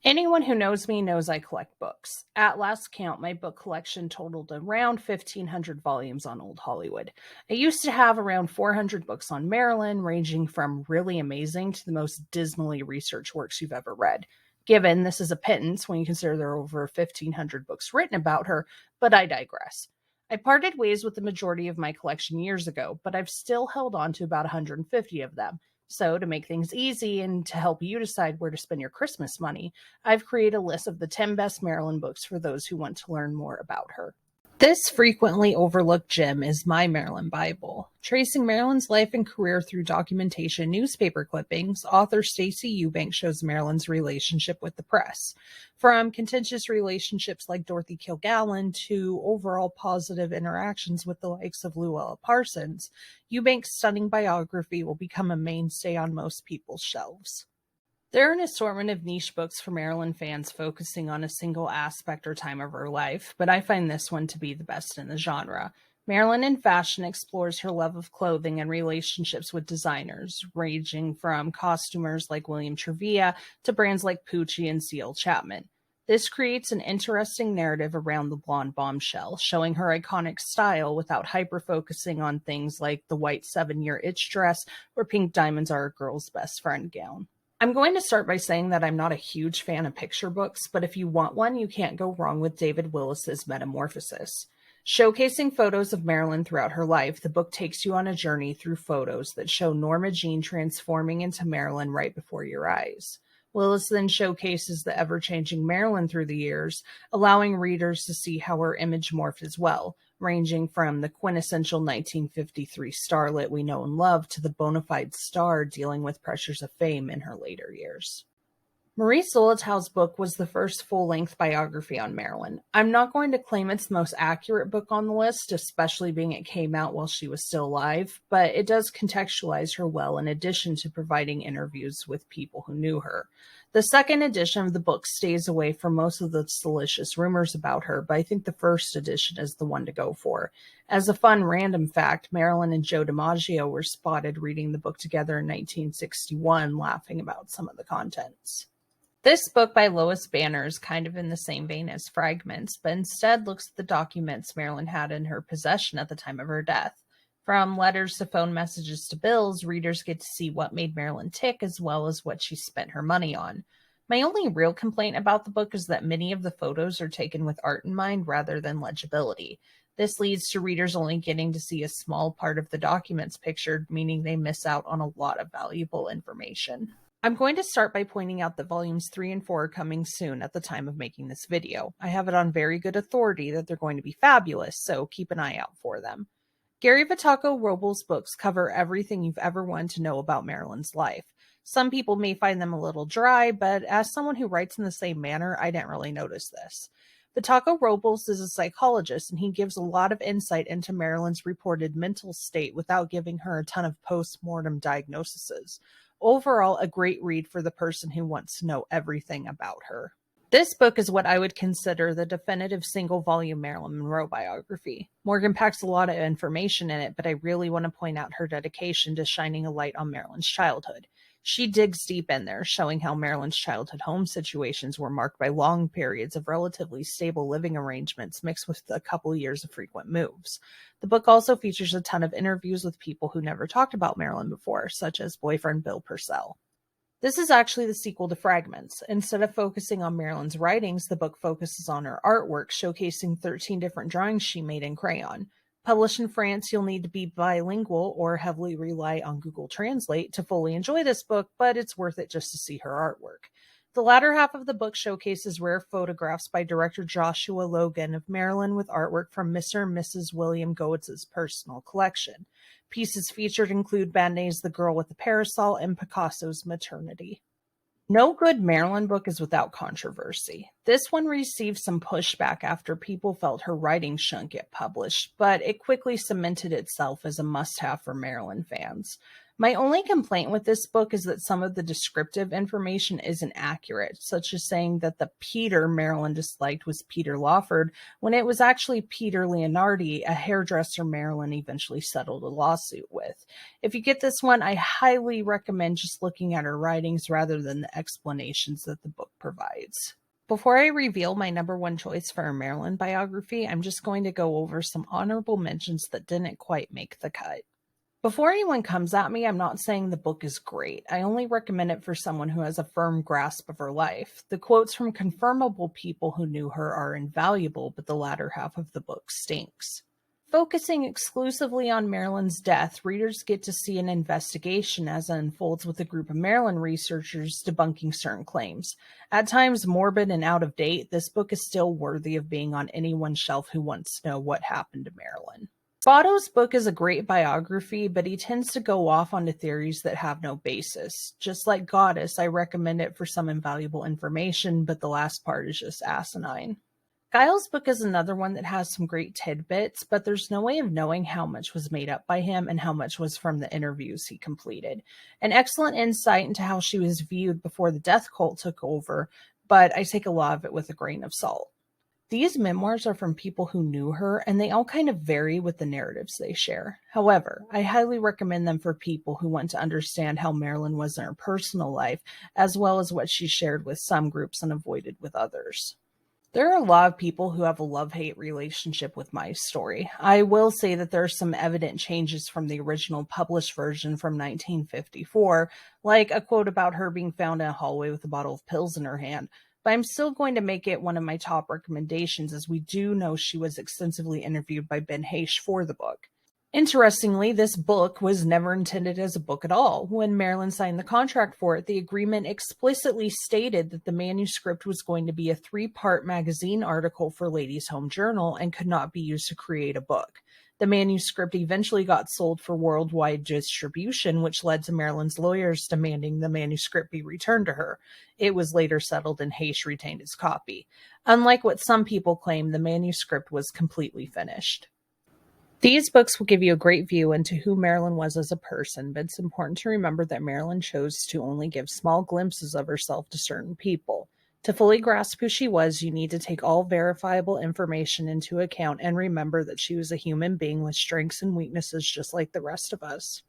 Anyone who knows me knows I collect books. At last count, my book collection totaled around 1,500 volumes on Old Hollywood. I used to have around 400 books on Marilyn, ranging from really amazing to the most dismally researched works you've ever read. Given this is a pittance when you consider there are over 1,500 books written about her, but I digress. I parted ways with the majority of my collection years ago, but I've still held on to about 150 of them. So, to make things easy and to help you decide where to spend your Christmas money, I've created a list of the 10 best Marilyn books for those who want to learn more about her. This frequently overlooked gem is my Marilyn Bible. Tracing Marilyn's life and career through documentation, newspaper clippings, author Stacey Eubank shows Marilyn's relationship with the press. From contentious relationships like Dorothy Kilgallen to overall positive interactions with the likes of Luella Parsons, Eubank's stunning biography will become a mainstay on most people's shelves. There are an assortment of niche books for Marilyn fans focusing on a single aspect or time of her life, but I find this one to be the best in the genre. Marilyn in Fashion explores her love of clothing and relationships with designers, ranging from costumers like William Trevia to brands like Pucci and C.L. Chapman. This creates an interesting narrative around the blonde bombshell, showing her iconic style without hyper-focusing on things like the white 7-year itch dress or pink diamonds are a girl's best friend gown. I'm going to start by saying that I'm not a huge fan of picture books, but if you want one, you can't go wrong with David Willis's Metamorphosis. Showcasing photos of Marilyn throughout her life, the book takes you on a journey through photos that show Norma Jean transforming into Marilyn right before your eyes. Willis then showcases the ever-changing Marilyn through the years, allowing readers to see how her image morphed as well, ranging from the quintessential 1953 starlet we know and love to the bona fide star dealing with pressures of fame in her later years. Maurice Zolotow's book was the first full-length biography on Marilyn. I'm not going to claim it's the most accurate book on the list, especially being it came out while she was still alive, but it does contextualize her well in addition to providing interviews with people who knew her. The second edition of the book stays away from most of the salacious rumors about her, but I think the first edition is the one to go for. As a fun random fact, Marilyn and Joe DiMaggio were spotted reading the book together in 1961, laughing about some of the contents. This book by Lois Banner is kind of in the same vein as Fragments, but instead looks at the documents Marilyn had in her possession at the time of her death. From letters to phone messages to bills, readers get to see what made Marilyn tick as well as what she spent her money on. My only real complaint about the book is that many of the photos are taken with art in mind rather than legibility. This leads to readers only getting to see a small part of the documents pictured, meaning they miss out on a lot of valuable information. I'm going to start by pointing out that volumes 3 and 4 are coming soon at the time of making this video. I have it on very good authority that they're going to be fabulous, so keep an eye out for them. Gary Vataco-Robles' books cover everything you've ever wanted to know about Marilyn's life. Some people may find them a little dry, but as someone who writes in the same manner, I didn't really notice this. Vataco-Robles is a psychologist, and he gives a lot of insight into Marilyn's reported mental state without giving her a ton of post-mortem diagnoses. Overall, a great read for the person who wants to know everything about her. This book is what I would consider the definitive single-volume Marilyn Monroe biography. Morgan packs a lot of information in it, but I really want to point out her dedication to shining a light on Marilyn's childhood. She digs deep in there, showing how Marilyn's childhood home situations were marked by long periods of relatively stable living arrangements mixed with a couple years of frequent moves. The book also features a ton of interviews with people who never talked about Marilyn before, such as boyfriend Bill Purcell. This is actually the sequel to Fragments. Instead of focusing on Marilyn's writings, the book focuses on her artwork, showcasing 13 different drawings she made in crayon. Published in France, you'll need to be bilingual or heavily rely on Google Translate to fully enjoy this book, but it's worth it just to see her artwork. The latter half of the book showcases rare photographs by director Joshua Logan of Marilyn with artwork from Mr. and Mrs. William Goetz's personal collection. Pieces featured include Bandet's The Girl with the Parasol and Picasso's Maternity. No good Marilyn book is without controversy. This one received some pushback after people felt her writing shouldn't get published, but it quickly cemented itself as a must-have for Marilyn fans. My only complaint with this book is that some of the descriptive information isn't accurate, such as saying that the Peter Marilyn disliked was Peter Lawford, when it was actually Peter Leonardi, a hairdresser Marilyn eventually settled a lawsuit with. If you get this one, I highly recommend just looking at her writings rather than the explanations that the book provides. Before I reveal my number one choice for a Marilyn biography, I'm just going to go over some honorable mentions that didn't quite make the cut. Before anyone comes at me, I'm not saying the book is great. I only recommend it for someone who has a firm grasp of her life. The quotes from confirmable people who knew her are invaluable, but the latter half of the book stinks. Focusing exclusively on Marilyn's death, readers get to see an investigation as it unfolds with a group of Marilyn researchers debunking certain claims. At times morbid and out of date, this book is still worthy of being on anyone's shelf who wants to know what happened to Marilyn. Spoto's book is a great biography, but he tends to go off onto theories that have no basis. Just like Goddess, I recommend it for some invaluable information, but the last part is just asinine. Giles' book is another one that has some great tidbits, but there's no way of knowing how much was made up by him and how much was from the interviews he completed. An excellent insight into how she was viewed before the death cult took over, but I take a lot of it with a grain of salt. These memoirs are from people who knew her, and they all kind of vary with the narratives they share. However, I highly recommend them for people who want to understand how Marilyn was in her personal life, as well as what she shared with some groups and avoided with others. There are a lot of people who have a love-hate relationship with my story. I will say that there are some evident changes from the original published version from 1954, like a quote about her being found in a hallway with a bottle of pills in her hand, but I'm still going to make it one of my top recommendations, as we do know she was extensively interviewed by Ben Heche for the book. Interestingly, this book was never intended as a book at all. When Marilyn signed the contract for it, the agreement explicitly stated that the manuscript was going to be a 3-part magazine article for Ladies' Home Journal and could not be used to create a book. The manuscript eventually got sold for worldwide distribution, which led to Marilyn's lawyers demanding the manuscript be returned to her. It was later settled and Heche retained his copy. Unlike what some people claim, the manuscript was completely finished. These books will give you a great view into who Marilyn was as a person, but it's important to remember that Marilyn chose to only give small glimpses of herself to certain people. To fully grasp who she was, you need to take all verifiable information into account and remember that she was a human being with strengths and weaknesses just like the rest of us.